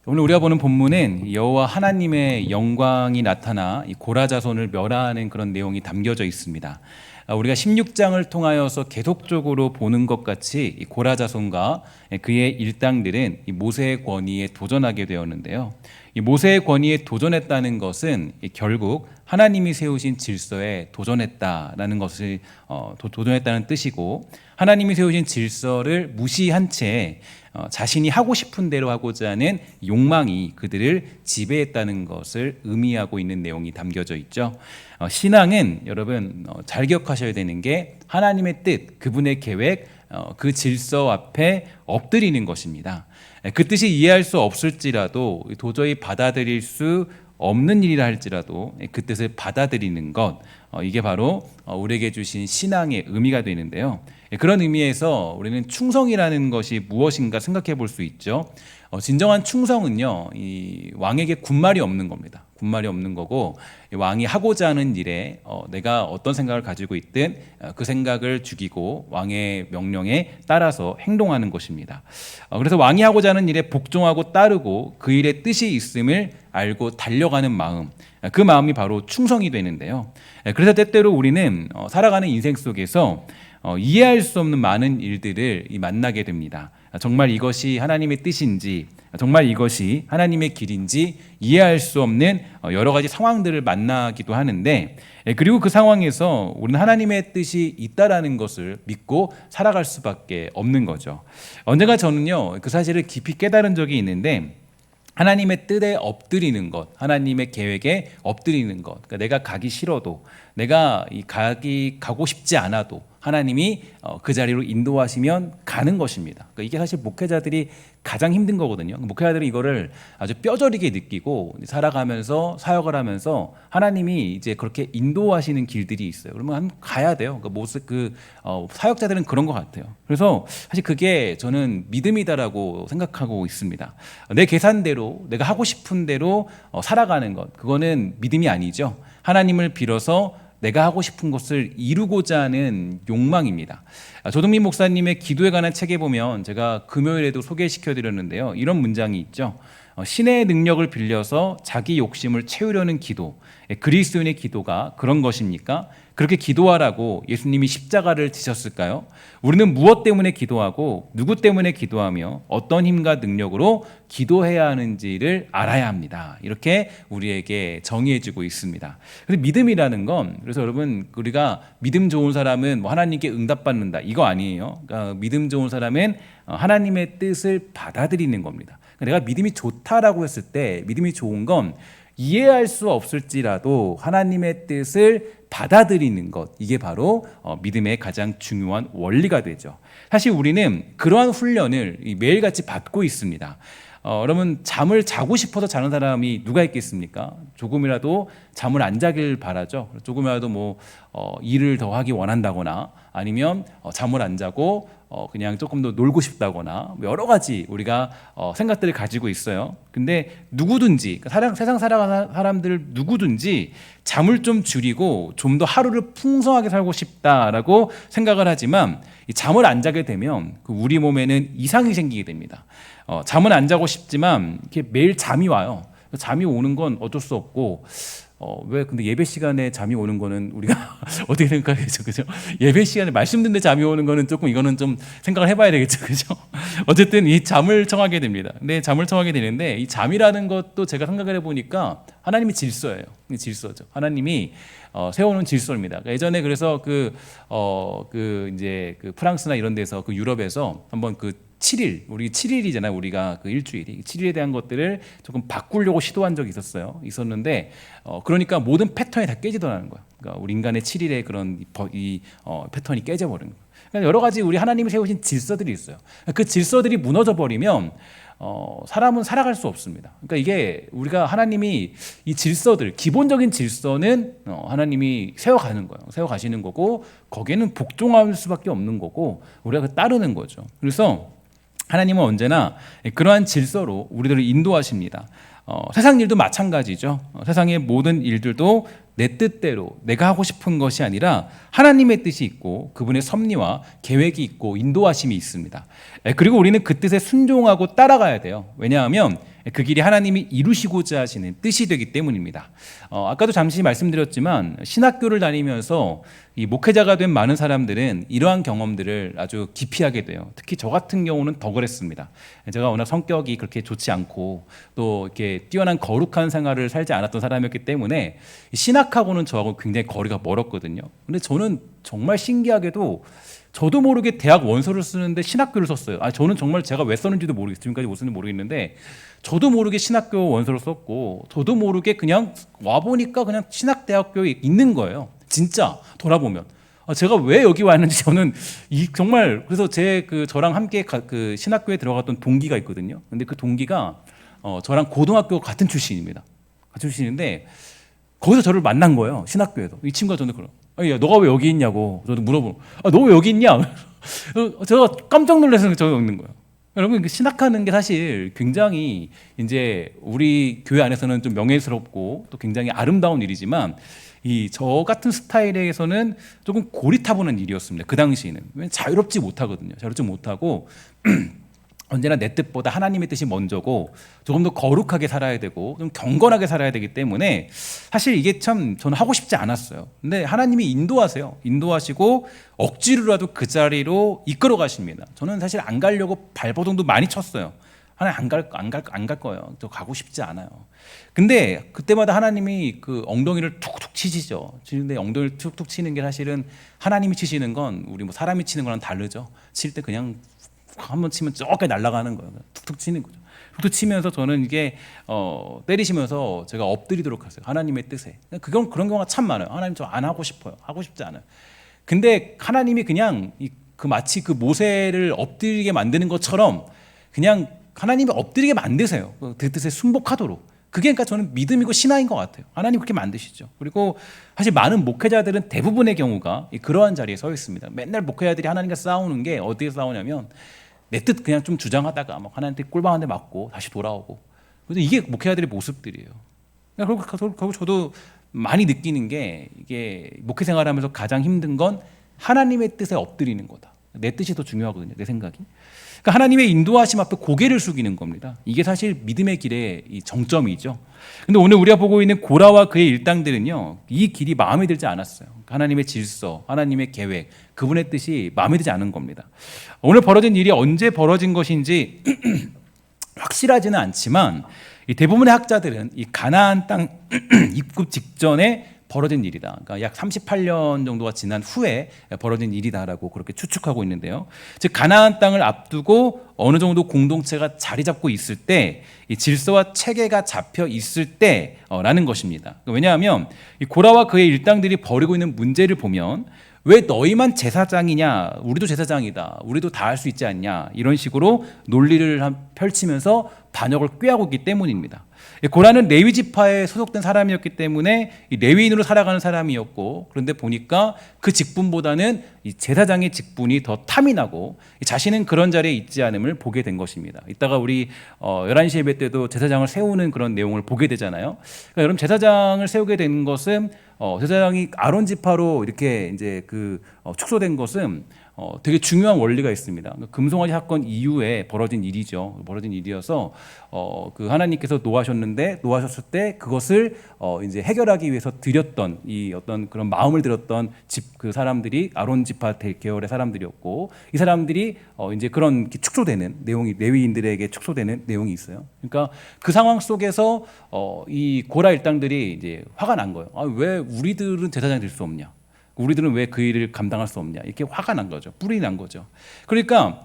오늘 우리가 보는 본문은 여호와 하나님의 영광이 나타나 이 고라 자손을 멸하는 그런 내용이 담겨져 있습니다. 우리가 16장을 통하여서 계속적으로 보는 것 같이 이 고라 자손과 그의 일당들은 이 모세의 권위에 도전하게 되었는데요. 이 모세의 권위에 도전했다는 것은 결국 하나님이 세우신 질서에 도전했다라는 것을 도전했다는 뜻이고, 하나님이 세우신 질서를 무시한 채 자신이 하고 싶은 대로 하고자 하는 욕망이 그들을 지배했다는 것을 의미하고 있는 내용이 담겨져 있죠. 신앙은 여러분 잘 기억하셔야 되는 게 하나님의 뜻, 그분의 계획, 그 질서 앞에 엎드리는 것입니다. 그 뜻이 이해할 수 없을지라도, 도저히 받아들일 수 없는 일이라 할지라도 그 뜻을 받아들이는 것, 이게 바로 우리에게 주신 신앙의 의미가 되는데요. 그런 의미에서 우리는 충성이라는 것이 무엇인가 생각해 볼 수 있죠. 진정한 충성은요, 이 왕에게 군말이 없는 겁니다. 군말이 없는 거고, 왕이 하고자 하는 일에 내가 어떤 생각을 가지고 있든 그 생각을 죽이고 왕의 명령에 따라서 행동하는 것입니다. 그래서 왕이 하고자 하는 일에 복종하고 따르고 그 일에 뜻이 있음을 알고 달려가는 마음, 그 마음이 바로 충성이 되는데요. 그래서 때때로 우리는 살아가는 인생 속에서 이해할 수 없는 많은 일들을 만나게 됩니다. 정말 이것이 하나님의 뜻인지, 정말 이것이 하나님의 길인지 이해할 수 없는 여러 가지 상황들을 만나기도 하는데, 그리고 그 상황에서 우리는 하나님의 뜻이 있다라는 것을 믿고 살아갈 수밖에 없는 거죠. 언젠가 저는요, 그 사실을 깊이 깨달은 적이 있는데, 하나님의 뜻에 엎드리는 것, 하나님의 계획에 엎드리는 것, 그러니까 내가 가기 싫어도, 내가 가고 싶지 않아도 하나님이 그 자리로 인도하시면 가는 것입니다. 그러니까 이게 사실 목회자들이 가장 힘든 거거든요. 목회자들은 이거를 아주 뼈저리게 느끼고 살아가면서 사역을 하면서 하나님이 이제 그렇게 인도하시는 길들이 있어요. 그러면 가야 돼요. 사역자들은 그런 것 같아요. 그래서 사실 그게 저는 믿음이다라고 생각하고 있습니다. 내 계산대로, 내가 하고 싶은 대로 살아가는 것, 그거는 믿음이 아니죠. 하나님을 빌어서 내가 하고 싶은 것을 이루고자 하는 욕망입니다. 조동민 목사님의 기도에 관한 책에 보면, 제가 금요일에도 소개시켜 드렸는데요, 이런 문장이 있죠. 신의 능력을 빌려서 자기 욕심을 채우려는 기도, 그리스도인의 기도가 그런 것입니까? 그렇게 기도하라고 예수님이 십자가를 지셨을까요? 우리는 무엇 때문에 기도하고 누구 때문에 기도하며 어떤 힘과 능력으로 기도해야 하는지를 알아야 합니다. 이렇게 우리에게 정의해주고 있습니다. 그래서 믿음이라는 건, 그래서 여러분, 우리가 믿음 좋은 사람은 하나님께 응답받는다, 이거 아니에요. 그러니까 믿음 좋은 사람은 하나님의 뜻을 받아들이는 겁니다. 내가 믿음이 좋다라고 했을 때, 믿음이 좋은 건 이해할 수 없을지라도 하나님의 뜻을 받아들이는 것, 이게 바로 믿음의 가장 중요한 원리가 되죠. 사실 우리는 그러한 훈련을 매일같이 받고 있습니다. 여러분, 잠을 자고 싶어서 자는 사람이 누가 있겠습니까? 조금이라도 잠을 안 자길 바라죠. 조금이라도 일을 더 하기 원한다거나, 아니면 잠을 안 자고 그냥 조금 더 놀고 싶다거나, 여러 가지 우리가 생각들을 가지고 있어요. 근데 누구든지, 세상 살아가는 사람들 누구든지 잠을 좀 줄이고 좀 더 하루를 풍성하게 살고 싶다라고 생각을 하지만, 이 잠을 안 자게 되면 우리 몸에는 이상이 생기게 됩니다. 잠은 안 자고 싶지만 이렇게 매일 잠이 와요. 잠이 오는 건 어쩔 수 없고, 왜 근데 예배 시간에 잠이 오는 거는 우리가 어떻게 생각하겠죠, 그죠? 예배 시간에 말씀 듣는데 잠이 오는 거는 조금, 이거는 좀 생각을 해봐야 되겠죠, 그죠? 어쨌든 이 잠을 청하게 됩니다. 근데 잠을 청하게 되는데, 이 잠이라는 것도 제가 생각을 해보니까 하나님의 질서예요. 질서죠. 하나님이 세워놓은 질서입니다. 예전에 그래서 이제 프랑스나 이런 데서, 유럽에서 한번 7일, 우리 7일이잖아요. 우리가 일주일이 7일에 대한 것들을 조금 바꾸려고 시도한 적이 있었는데, 그러니까 모든 패턴이 다 깨지더라는 거예요. 그러니까 우리 인간의 7일의 그런 패턴이 깨져버린 거예요. 그러니까 여러 가지 우리 하나님이 세우신 질서들이 있어요. 그 질서들이 무너져 버리면 사람은 살아갈 수 없습니다. 그러니까 이게 우리가 하나님이 이 질서들, 기본적인 질서는 하나님이 세워가는 거예요. 세워가시는 거고, 거기에는 복종할 수밖에 없는 거고, 우리가 따르는 거죠. 그래서 하나님은 언제나 그러한 질서로 우리들을 인도하십니다. 세상 일도 마찬가지죠. 세상의 모든 일들도 내 뜻대로 내가 하고 싶은 것이 아니라 하나님의 뜻이 있고 그분의 섭리와 계획이 있고 인도하심이 있습니다. 그리고 우리는 그 뜻에 순종하고 따라가야 돼요. 왜냐하면 그 길이 하나님이 이루시고자 하시는 뜻이 되기 때문입니다. 아까도 잠시 말씀드렸지만 신학교를 다니면서 이 목회자가 된 많은 사람들은 이러한 경험들을 아주 깊이 하게 돼요. 특히 저 같은 경우는 더 그랬습니다. 제가 워낙 성격이 그렇게 좋지 않고 또 이렇게 뛰어난 거룩한 생활을 살지 않았던 사람이었기 때문에 신학하고는 저하고 굉장히 거리가 멀었거든요. 근데 저는 정말 신기하게도 저도 모르게 대학 원서를 쓰는데 신학교를 썼어요. 저는 정말 제가 왜 썼는지도 모르겠어요. 지금까지 못 썼는지 모르겠는데 저도 모르게 신학교 원서를 썼고 저도 모르게 그냥 와보니까 그냥 신학대학교에 있는 거예요. 진짜 돌아보면 제가 왜 여기 왔는지 저는 정말 그래서 저랑 함께 그 신학교에 들어갔던 동기가 있거든요. 근데 그 동기가 저랑 고등학교 같은 출신입니다. 같은 출신인데 거기서 저를 만난 거예요. 신학교에서. 이 친구가 저는 그런 야, 너가 왜 여기 있냐고 저도 물어보고 너 왜 여기 있냐? 제가 깜짝 놀라서 저기 있는 거예요. 여러분 신학하는 게 사실 굉장히 이제 우리 교회 안에서는 좀 명예스럽고 또 굉장히 아름다운 일이지만 저 같은 스타일에서는 조금 고리타분한 일이었습니다. 그 당시에는 자유롭지 못하거든요. 자유롭지 못하고 언제나 내 뜻보다 하나님의 뜻이 먼저고 조금 더 거룩하게 살아야 되고 좀 경건하게 살아야 되기 때문에 사실 이게 참 저는 하고 싶지 않았어요. 근데 하나님이 인도하세요. 인도하시고 억지로라도 그 자리로 이끌어 가십니다. 저는 사실 안 가려고 발버둥도 많이 쳤어요. 하나님 안 갈 거예요. 저 가고 싶지 않아요. 근데 그때마다 하나님이 그 엉덩이를 툭툭 치시죠. 치는데 엉덩이를 툭툭 치는 게 사실은 하나님이 치시는 건 우리 뭐 사람이 치는 거랑 다르죠. 칠 때 그냥 한번 치면 저까지 날아가는 거예요. 툭툭 치는 거죠. 툭툭 치면서 저는 이게 때리시면서 제가 엎드리도록 하세요. 하나님의 뜻에. 그런 경우가 참 많아요. 하나님 저 안 하고 싶어요. 하고 싶지 않아요. 근데 하나님이 그냥 마치 그 모세를 엎드리게 만드는 것처럼 그냥 하나님이 엎드리게 만드세요. 그 뜻에 순복하도록. 그게 그러니까 저는 믿음이고 신앙인 것 같아요. 하나님 그렇게 만드시죠. 그리고 사실 많은 목회자들은 대부분의 경우가 그러한 자리에 서 있습니다. 맨날 목회자들이 하나님과 싸우는 게 어디에 싸우냐면 내 뜻 그냥 좀 주장하다가 막 하나님한테 꿀밤 한 대 맞고 다시 돌아오고. 그래서 이게 목회자들의 모습들이에요. 그리고 저도 많이 느끼는 게 이게 목회 생활하면서 가장 힘든 건 하나님의 뜻에 엎드리는 거다. 내 뜻이 더 중요하거든요. 내 생각이. 그러니까 하나님의 인도하심 앞에 고개를 숙이는 겁니다. 이게 사실 믿음의 길의 이 정점이죠. 근데 오늘 우리가 보고 있는 고라와 그의 일당들은요, 이 길이 마음에 들지 않았어요. 하나님의 질서, 하나님의 계획, 그분의 뜻이 마음에 들지 않은 겁니다. 오늘 벌어진 일이 언제 벌어진 것인지 확실하지는 않지만 이 대부분의 학자들은 이 가나안 땅 입국 직전에 벌어진 일이다. 그러니까 약 38년 정도가 지난 후에 벌어진 일이다라고 그렇게 추측하고 있는데요. 즉 가나안 땅을 앞두고 어느 정도 공동체가 자리 잡고 있을 때 이 질서와 체계가 잡혀 있을 때라는 것입니다. 왜냐하면 이 고라와 그의 일당들이 벌이고 있는 문제를 보면 왜 너희만 제사장이냐? 우리도 제사장이다. 우리도 다 할 수 있지 않냐? 이런 식으로 논리를 펼치면서 반역을 꾀하고 있기 때문입니다. 고라는 레위 지파에 소속된 사람이었기 때문에 레위인으로 살아가는 사람이었고, 그런데 보니까 그 직분보다는 이 제사장의 직분이 더 탐이 나고 자신은 그런 자리에 있지 않음을 보게 된 것입니다. 이따가 우리 11시 예배 때도 제사장을 세우는 그런 내용을 보게 되잖아요. 그러니까 여러분 제사장을 세우게 된 것은 제사장이 아론 지파로 이렇게 이제 축소된 것은 되게 중요한 원리가 있습니다. 금송아지 사건 이후에 벌어진 일이죠. 벌어진 일이어서 그 하나님께서 노하셨을 때 그것을 이제 해결하기 위해서 드렸던 이 어떤 그런 마음을 들었던 그 사람들이 아론 지파 계열의 사람들이었고, 이 사람들이 이제 그런 축소되는 내용이 레위인들에게 축소되는 내용이 있어요. 그러니까 그 상황 속에서 이 고라 일당들이 이제 화가 난 거예요. 왜 우리들은 제사장이 될 수 없냐? 우리들은 왜 그 일을 감당할 수 없냐? 이렇게 화가 난 거죠. 뿔이 난 거죠. 그러니까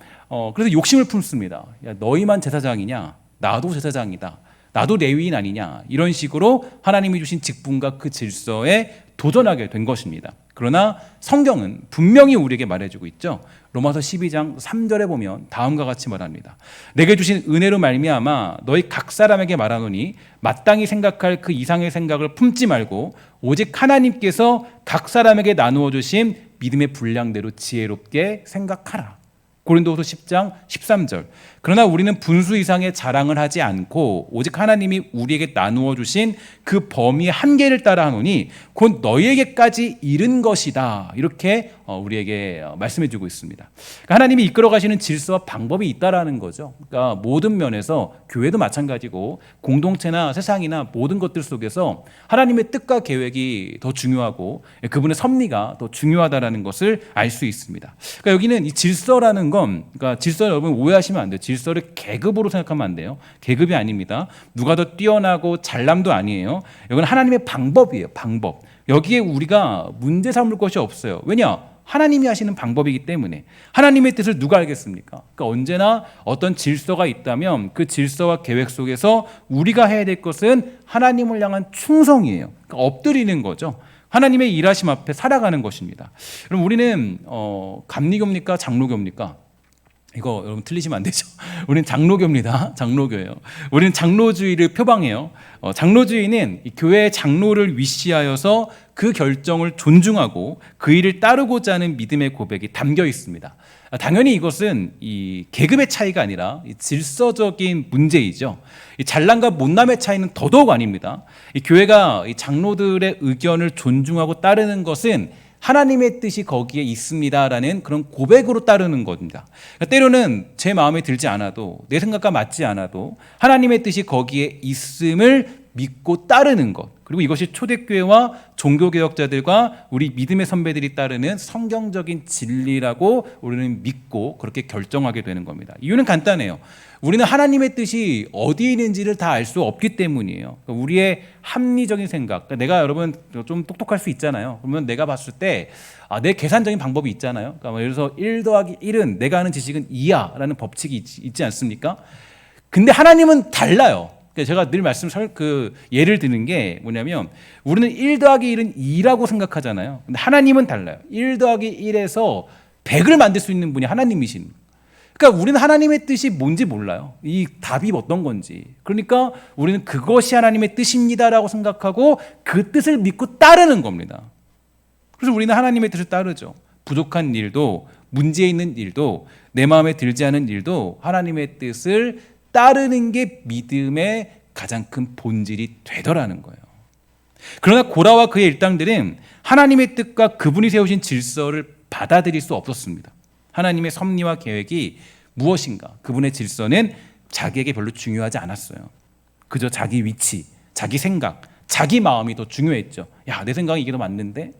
그래서 욕심을 품습니다. 야, 너희만 제사장이냐? 나도 제사장이다. 나도 레위인 아니냐? 이런 식으로 하나님이 주신 직분과 그 질서에 도전하게 된 것입니다. 그러나 성경은 분명히 우리에게 말해주고 있죠. 로마서 12장 3절에 보면 다음과 같이 말합니다. 내게 주신 은혜로 말미암아 너희 각 사람에게 말하노니 마땅히 생각할 그 이상의 생각을 품지 말고 오직 하나님께서 각 사람에게 나누어 주신 믿음의 분량대로 지혜롭게 생각하라. 고린도후서 10장 13절. 그러나 우리는 분수 이상의 자랑을 하지 않고 오직 하나님이 우리에게 나누어 주신 그 범위의 한계를 따라 하노니 곧 너희에게까지 이른 것이다. 이렇게 우리에게 말씀해주고 있습니다. 그러니까 하나님이 이끌어가시는 질서와 방법이 있다라는 거죠. 그러니까 모든 면에서 교회도 마찬가지고 공동체나 세상이나 모든 것들 속에서 하나님의 뜻과 계획이 더 중요하고 그분의 섭리가 더 중요하다라는 것을 알 수 있습니다. 그러니까 여기는 이 질서라는 건, 그러니까 질서 여러분 오해하시면 안 돼요. 질서를 계급으로 생각하면 안 돼요. 계급이 아닙니다. 누가 더 뛰어나고 잘남도 아니에요. 이건 하나님의 방법이에요. 방법. 여기에 우리가 문제 삼을 것이 없어요. 왜냐? 하나님이 하시는 방법이기 때문에. 하나님의 뜻을 누가 알겠습니까? 그러니까 언제나 어떤 질서가 있다면 그 질서와 계획 속에서 우리가 해야 될 것은 하나님을 향한 충성이에요. 그러니까 엎드리는 거죠. 하나님의 일하심 앞에 살아가는 것입니다. 그럼 우리는 감리교입니까? 장로교입니까? 이거 여러분 틀리시면 안 되죠. 우리는 장로교입니다. 장로교예요. 우리는 장로주의를 표방해요. 장로주의는 교회의 장로를 위시하여서 그 결정을 존중하고 그 일을 따르고자 하는 믿음의 고백이 담겨 있습니다. 당연히 이것은 이 계급의 차이가 아니라 이 질서적인 문제이죠. 이 잘남과 못남의 차이는 더더욱 아닙니다. 이 교회가 이 장로들의 의견을 존중하고 따르는 것은 하나님의 뜻이 거기에 있습니다라는 그런 고백으로 따르는 겁니다. 그러니까 때로는 제 마음에 들지 않아도, 내 생각과 맞지 않아도 하나님의 뜻이 거기에 있음을 믿고 따르는 것. 그리고 이것이 초대교회와 종교개혁자들과 우리 믿음의 선배들이 따르는 성경적인 진리라고 우리는 믿고 그렇게 결정하게 되는 겁니다. 이유는 간단해요. 우리는 하나님의 뜻이 어디에 있는지를 다 알 수 없기 때문이에요. 그러니까 우리의 합리적인 생각. 그러니까 내가 여러분 좀 똑똑할 수 있잖아요. 그러면 내가 봤을 때 내 계산적인 방법이 있잖아요. 그러니까 예를 들어서 1 더하기 1은 내가 아는 지식은 2야 라는 법칙이 있지 않습니까? 근데 하나님은 달라요. 제가 늘 예를 드는 게 뭐냐면 우리는 1 더하기 1은 2라고 생각하잖아요. 근데 하나님은 달라요. 1 더하기 1에서 100을 만들 수 있는 분이 하나님이신. 그러니까 우리는 하나님의 뜻이 뭔지 몰라요. 이 답이 어떤 건지. 그러니까 우리는 그것이 하나님의 뜻입니다라고 생각하고 그 뜻을 믿고 따르는 겁니다. 그래서 우리는 하나님의 뜻을 따르죠. 부족한 일도, 문제 있는 일도, 내 마음에 들지 않은 일도 하나님의 뜻을 따르는 게 믿음의 가장 큰 본질이 되더라는 거예요. 그러나 고라와 그의 일당들은 하나님의 뜻과 그분이 세우신 질서를 받아들일 수 없었습니다. 하나님의 섭리와 계획이 무엇인가? 그분의 질서는 자기에게 별로 중요하지 않았어요. 그저 자기 위치, 자기 생각, 자기 마음이 더 중요했죠. 야, 내 생각이 이게 더 맞는데?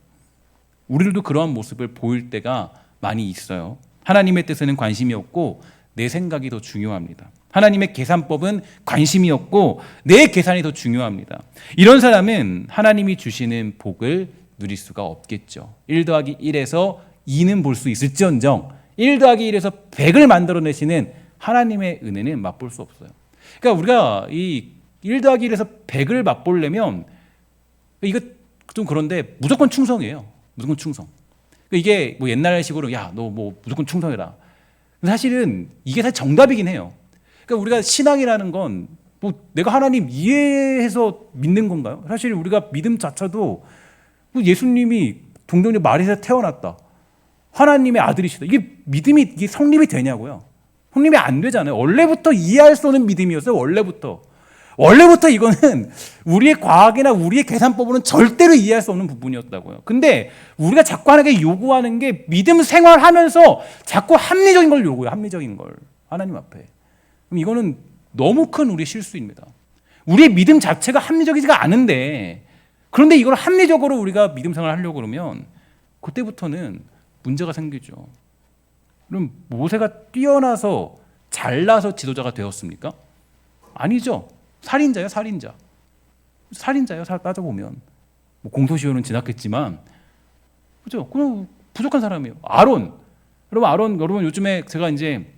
우리들도 그러한 모습을 보일 때가 많이 있어요. 하나님의 뜻에는 관심이 없고 내 생각이 더 중요합니다. 하나님의 계산법은 관심이 없고 내 계산이 더 중요합니다. 이런 사람은 하나님이 주시는 복을 누릴 수가 없겠죠. 1 더하기 1에서 2는 볼 수 있을지언정 1 더하기 1에서 100을 만들어내시는 하나님의 은혜는 맛볼 수 없어요. 그러니까 우리가 이 1 더하기 1에서 100을 맛보려면 이거 좀 그런데 무조건 충성이에요. 무조건 충성. 이게 뭐 옛날식으로 야, 너 뭐 무조건 충성해라. 사실은 이게 사실 정답이긴 해요. 그러니까 우리가 신앙이라는 건 뭐 내가 하나님 이해해서 믿는 건가요? 사실 우리가 믿음 자체도 뭐 예수님이 동정녀 마리아에서 태어났다. 하나님의 아들이시다. 이게 믿음이 이게 성립이 되냐고요? 성립이 안 되잖아요. 원래부터 이해할 수 없는 믿음이었어요. 원래부터 이거는 우리의 과학이나 우리의 계산법으로는 절대로 이해할 수 없는 부분이었다고요. 근데 우리가 자꾸 하나님께 요구하는 게 믿음 생활하면서 자꾸 합리적인 걸 요구해요. 합리적인 걸. 하나님 앞에. 그럼 이거는 너무 큰 우리의 실수입니다. 우리의 믿음 자체가 합리적이지가 않은데 그런데 이걸 합리적으로 우리가 믿음 생활을 하려고 그러면 그때부터는 문제가 생기죠. 그럼 모세가 뛰어나서 잘나서 지도자가 되었습니까? 아니죠. 살인자예요, 살인자. 살인자예요, 따져보면. 뭐 공소시효는 지났겠지만, 그죠? 그냥 부족한 사람이에요. 아론. 여러분 요즘에 제가 이제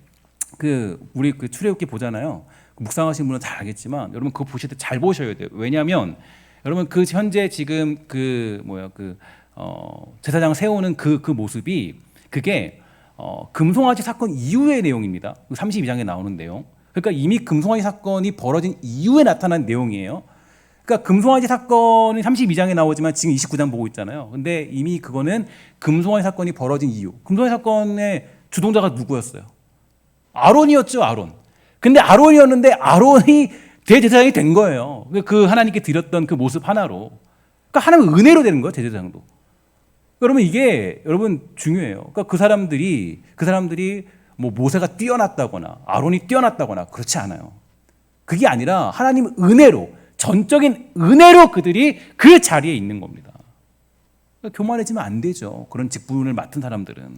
우리 출애굽기 보잖아요. 묵상하신 분은 잘 알겠지만, 여러분 그거 보실 때 잘 보셔야 돼요. 왜냐하면 여러분 현재 지금 제사장 세우는 그 모습이 그게 금송아지 사건 이후의 내용입니다. 32장에 나오는 내용. 그러니까 이미 금송아지 사건이 벌어진 이후에 나타난 내용이에요. 그러니까 금송아지 사건은 32장에 나오지만 지금 29장 보고 있잖아요. 근데 이미 그거는 금송아지 사건이 벌어진 이후. 금송아지 사건의 주동자가 누구였어요? 아론이었죠, 아론. 근데 아론이었는데 아론이 대제사장이 된 거예요. 그 하나님께 드렸던 그 모습 하나로. 그러니까 하나님의 은혜로 되는 거예요, 대제사장도. 그러면 이게 여러분 중요해요. 그러니까 그 사람들이 뭐 모세가 뛰어났다거나 아론이 뛰어났다거나 그렇지 않아요. 그게 아니라 하나님 은혜로, 전적인 은혜로 그들이 그 자리에 있는 겁니다. 그러니까 교만해지면 안 되죠. 그런 직분을 맡은 사람들은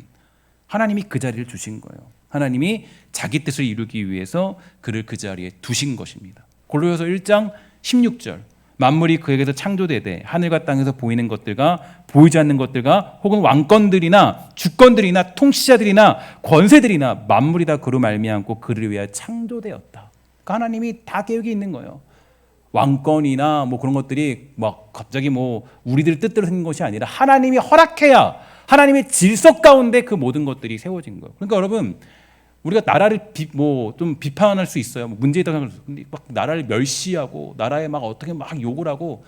하나님이 그 자리를 주신 거예요. 하나님이 자기 뜻을 이루기 위해서 그를 그 자리에 두신 것입니다. 골로새서 1장 16절, 만물이 그에게서 창조되되 하늘과 땅에서 보이는 것들과 보이지 않는 것들과 혹은 왕권들이나 주권들이나 통치자들이나 권세들이나 만물이 다 그로 말미암고 그를 위하여 창조되었다. 그러니까 하나님이 다 계획이 있는 거예요. 왕권이나 뭐 그런 것들이 막 갑자기 뭐 우리들 뜻대로 생긴 것이 아니라 하나님이 허락해야, 하나님의 질서 가운데 그 모든 것들이 세워진 거예요. 그러니까 여러분, 우리가 나라를 좀 비판할 수 있어요. 뭐 문제 있다고 생각해요. 근데 막 나라를 멸시하고 나라에 막 어떻게 막 욕을 하고,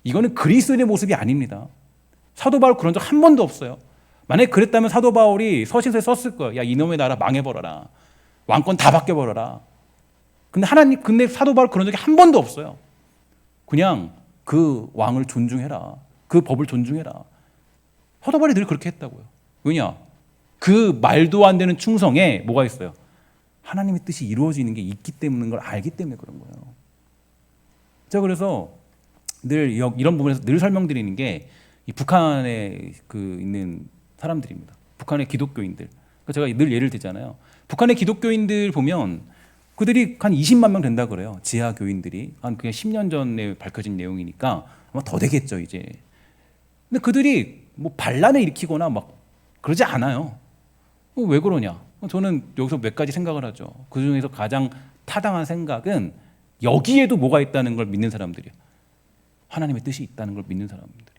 이거는 그리스도인의 모습이 아닙니다. 사도 바울 그런 적 한 번도 없어요. 만약에 그랬다면 사도 바울이 서신서에 썼을 거예요. 야, 이놈의 나라 망해버려라. 왕권 다 바뀌어버려라. 근데 사도 바울 그런 적이 한 번도 없어요. 그냥 그 왕을 존중해라. 그 법을 존중해라. 사도 바울이 늘 그렇게 했다고요. 왜냐? 그 말도 안 되는 충성에 뭐가 있어요? 하나님의 뜻이 이루어지는 게 있기 때문인 걸 알기 때문에 그런 거예요. 자, 그래서 늘 이런 부분에서 늘 설명드리는 게 이 북한에 있는 사람들입니다. 북한의 기독교인들. 그러니까 제가 늘 예를 들잖아요. 북한의 기독교인들 보면 그들이 한 20만 명 된다 그래요. 지하 교인들이. 한 그게 10년 전에 밝혀진 내용이니까 아마 더 되겠죠, 이제. 근데 그들이 뭐 반란을 일으키거나 막 그러지 않아요. 왜 그러냐? 저는 여기서 몇 가지 생각을 하죠. 그 중에서 가장 타당한 생각은 여기에도 뭐가 있다는 걸 믿는 사람들이에요. 하나님의 뜻이 있다는 걸 믿는 사람들이에요.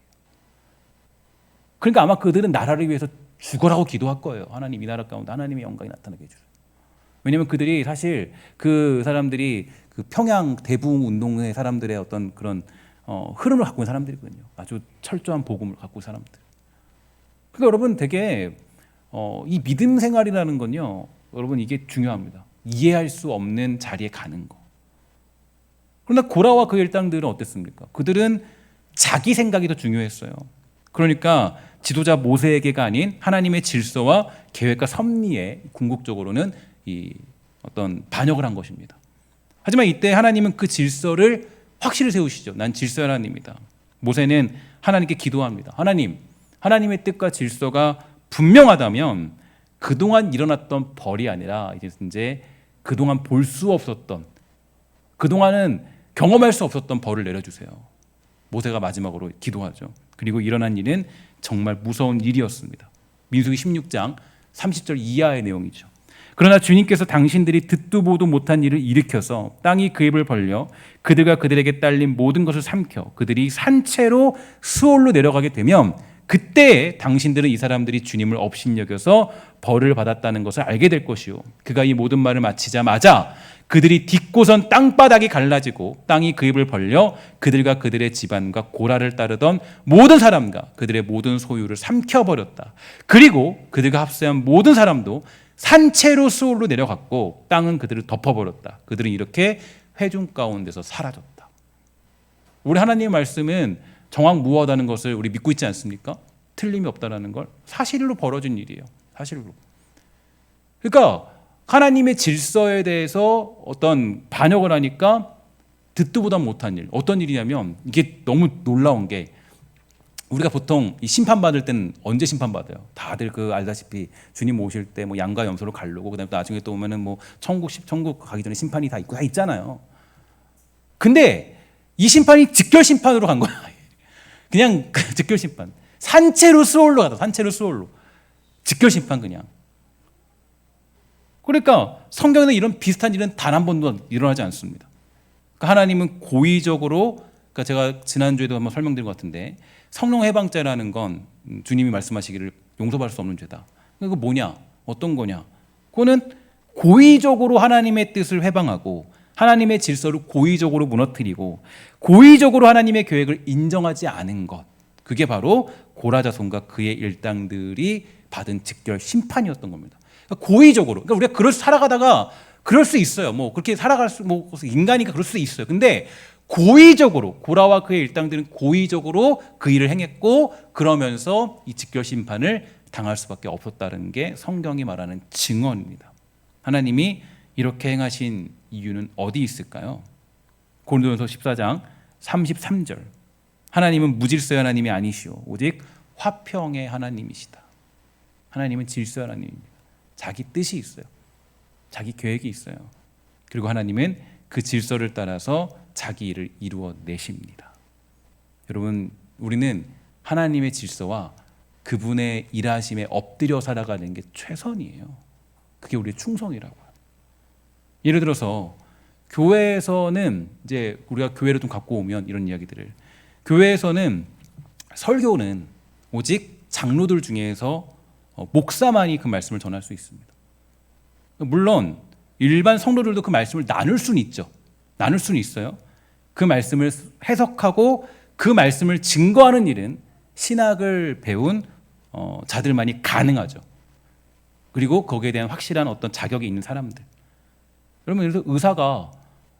그러니까 아마 그들은 나라를 위해서 죽으라고 기도할 거예요. 하나님, 이 나라 가운데 하나님의 영광이 나타나게 해주세요. 왜냐하면 그들이 사실 그 사람들이 그 평양 대부흥 운동의 사람들의 어떤 그런 흐름을 갖고 있는 사람들이거든요. 아주 철저한 복음을 갖고 있는 사람들. 그러니까 여러분 되게 이 믿음 생활이라는 건요, 여러분 이게 중요합니다. 이해할 수 없는 자리에 가는 거. 그러나 고라와 그 일당들은 어땠습니까? 그들은 자기 생각이 더 중요했어요. 그러니까 지도자 모세에게가 아닌 하나님의 질서와 계획과 섭리에 궁극적으로는 이 어떤 반역을 한 것입니다. 하지만 이때 하나님은 그 질서를 확실히 세우시죠. 난 질서의 하나님이다. 모세는 하나님께 기도합니다. 하나님의 뜻과 질서가 분명하다면 그동안 일어났던 벌이 아니라 이제 그동안 볼 수 없었던, 그동안은 경험할 수 없었던 벌을 내려주세요. 모세가 마지막으로 기도하죠. 그리고 일어난 일은 정말 무서운 일이었습니다. 민수기 16장 30절 이하의 내용이죠. 그러나 주님께서 당신들이 듣도 보도 못한 일을 일으켜서 땅이 그 입을 벌려 그들과 그들에게 딸린 모든 것을 삼켜 그들이 산채로 수올로 내려가게 되면 그때 당신들은 이 사람들이 주님을 업신여겨서 벌을 받았다는 것을 알게 될 것이요. 그가 이 모든 말을 마치자마자 그들이 딛고선 땅바닥이 갈라지고 땅이 그 입을 벌려 그들과 그들의 집안과 고라를 따르던 모든 사람과 그들의 모든 소유를 삼켜버렸다. 그리고 그들과 합세한 모든 사람도 산채로 수올로 내려갔고 땅은 그들을 덮어버렸다. 그들은 이렇게 회중 가운데서 사라졌다. 우리 하나님의 말씀은 정확무어하다는 것을 우리 믿고 있지 않습니까? 틀림이 없다는 걸 사실로 벌어진 일이에요. 사실로. 그러니까 하나님의 질서에 대해서 어떤 반역을 하니까 듣도 보다 못한 일. 어떤 일이냐면 이게 너무 놀라운 게 우리가 보통 이 심판받을 때는 언제 심판받아요? 다들 알다시피 주님 오실 때 뭐 양과 염소로 가르고 그다음에 또 나중에 또 오면은 뭐 천국 가기 전에 심판이 다 있잖아요. 근데 이 심판이 직결 심판으로 간 거야. 그냥 직결 심판. 산채로 수올로 가다. 산채로 수올로. 직결 심판 그냥. 그러니까 성경에는 이런 비슷한 일은 단 한 번도 일어나지 않습니다. 그러니까 하나님은 고의적으로, 그러니까 제가 지난주에도 한번 설명드린 것 같은데 성령 해방죄라는 건 주님이 말씀하시기를 용서받을 수 없는 죄다. 그거 뭐냐? 어떤 거냐? 그거는 고의적으로 하나님의 뜻을 해방하고 하나님의 질서를 고의적으로 무너뜨리고 고의적으로 하나님의 계획을 인정하지 않은 것. 그게 바로 고라 자손과 그의 일당들이 받은 직결 심판이었던 겁니다. 그러니까 고의적으로. 그러니까 우리가 살아가다가 그럴 수 있어요. 뭐 그렇게 살아갈 수, 뭐 인간이니까 그럴 수 있어요. 근데 고의적으로 고라와 그의 일당들은 고의적으로 그 일을 행했고 그러면서 이 직결 심판을 당할 수밖에 없었다는 게 성경이 말하는 증언입니다. 하나님이 이렇게 행하신 이유는 어디 있을까요? 고린도전서 14장 33절. 하나님은 무질서의 하나님이 아니시오 오직 화평의 하나님이시다. 하나님은 질서의 하나님입니다. 자기 뜻이 있어요. 자기 계획이 있어요. 그리고 하나님은 그 질서를 따라서 자기 일을 이루어내십니다. 여러분, 우리는 하나님의 질서와 그분의 일하심에 엎드려 살아가는 게 최선이에요. 그게 우리의 충성이라고요. 예를 들어서 교회에서는 이제 우리가 교회를 좀 갖고 오면 이런 이야기들을, 교회에서는 설교는 오직 장로들 중에서 목사만이 그 말씀을 전할 수 있습니다. 물론 일반 성도들도 그 말씀을 나눌 수는 있죠. 나눌 수는 있어요. 그 말씀을 해석하고 그 말씀을 증거하는 일은 신학을 배운 자들만이 가능하죠. 그리고 거기에 대한 확실한 어떤 자격이 있는 사람들. 여러분, 예를 들어 의사가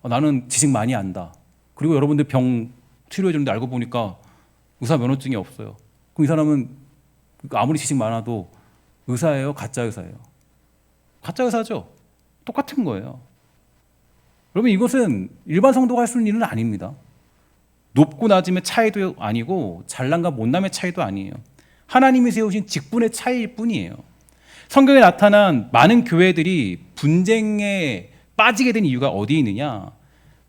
나는 지식 많이 안다. 그리고 여러분들 병 치료해 주는데 알고 보니까 의사 면허증이 없어요. 그럼 이 사람은 아무리 지식 많아도 의사예요? 가짜 의사예요? 가짜 의사죠. 똑같은 거예요. 여러분, 이것은 일반 성도가 할 수 있는 일은 아닙니다. 높고 낮음의 차이도 아니고 잘남과 못남의 차이도 아니에요. 하나님이 세우신 직분의 차이일 뿐이에요. 성경에 나타난 많은 교회들이 분쟁에 빠지게 된 이유가 어디 있느냐?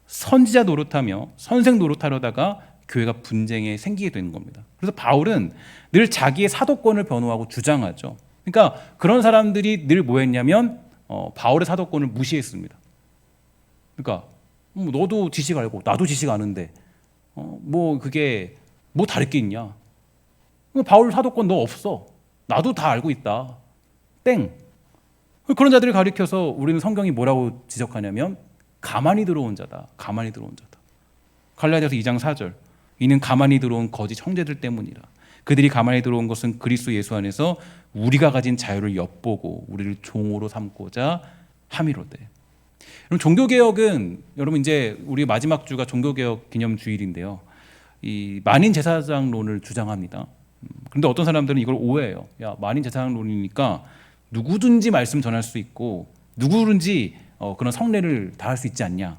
선지자 노릇하며 선생 노릇하려다가 교회가 분쟁에 생기게 되는 겁니다. 그래서 바울은 늘 자기의 사도권을 변호하고 주장하죠. 그러니까 그런 사람들이 늘 뭐 했냐면 바울의 사도권을 무시했습니다. 그러니까 너도 지식 알고 나도 지식 아는데 뭐 그게 뭐 다를 게 있냐? 바울 사도권 너 없어. 나도 다 알고 있다. 땡. 그런 자들을 가리켜서 우리는 성경이 뭐라고 지적하냐면 가만히 들어온 자다. 가만히 들어온 자다. 갈라디아서 2장 4절. 이는 가만히 들어온 거짓 형제들 때문이라. 그들이 가만히 들어온 것은 그리스도 예수 안에서 우리가 가진 자유를 엿보고 우리를 종으로 삼고자 함이로되. 여러분, 종교개혁은 여러분 이제 우리 마지막 주가 종교개혁 기념 주일인데요. 이 만인 제사장론을 주장합니다. 그런데 어떤 사람들은 이걸 오해해요. 야, 만인 제사장론이니까 누구든지 말씀 전할 수 있고 누구든지 그런 성례를 다 할 수 있지 않냐.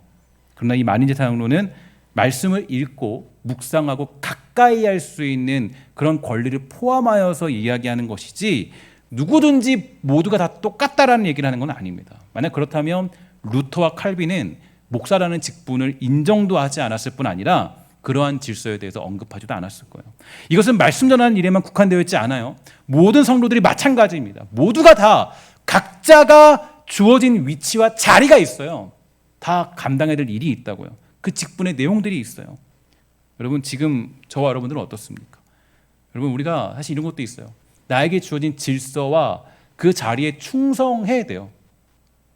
그러나 이 만인 제사장론은 말씀을 읽고 묵상하고 가까이 할 수 있는 그런 권리를 포함하여서 이야기하는 것이지 누구든지 모두가 다 똑같다라는 얘기를 하는 건 아닙니다. 만약 그렇다면 루터와 칼빈은 목사라는 직분을 인정도 하지 않았을 뿐 아니라 그러한 질서에 대해서 언급하지도 않았을 거예요. 이것은 말씀 전하는 일에만 국한되어 있지 않아요. 모든 성도들이 마찬가지입니다. 모두가 다 각자가 주어진 위치와 자리가 있어요. 다 감당해야 될 일이 있다고요. 그 직분의 내용들이 있어요. 여러분, 지금 저와 여러분들은 어떻습니까? 여러분, 우리가 사실 이런 것도 있어요. 나에게 주어진 질서와 그 자리에 충성해야 돼요.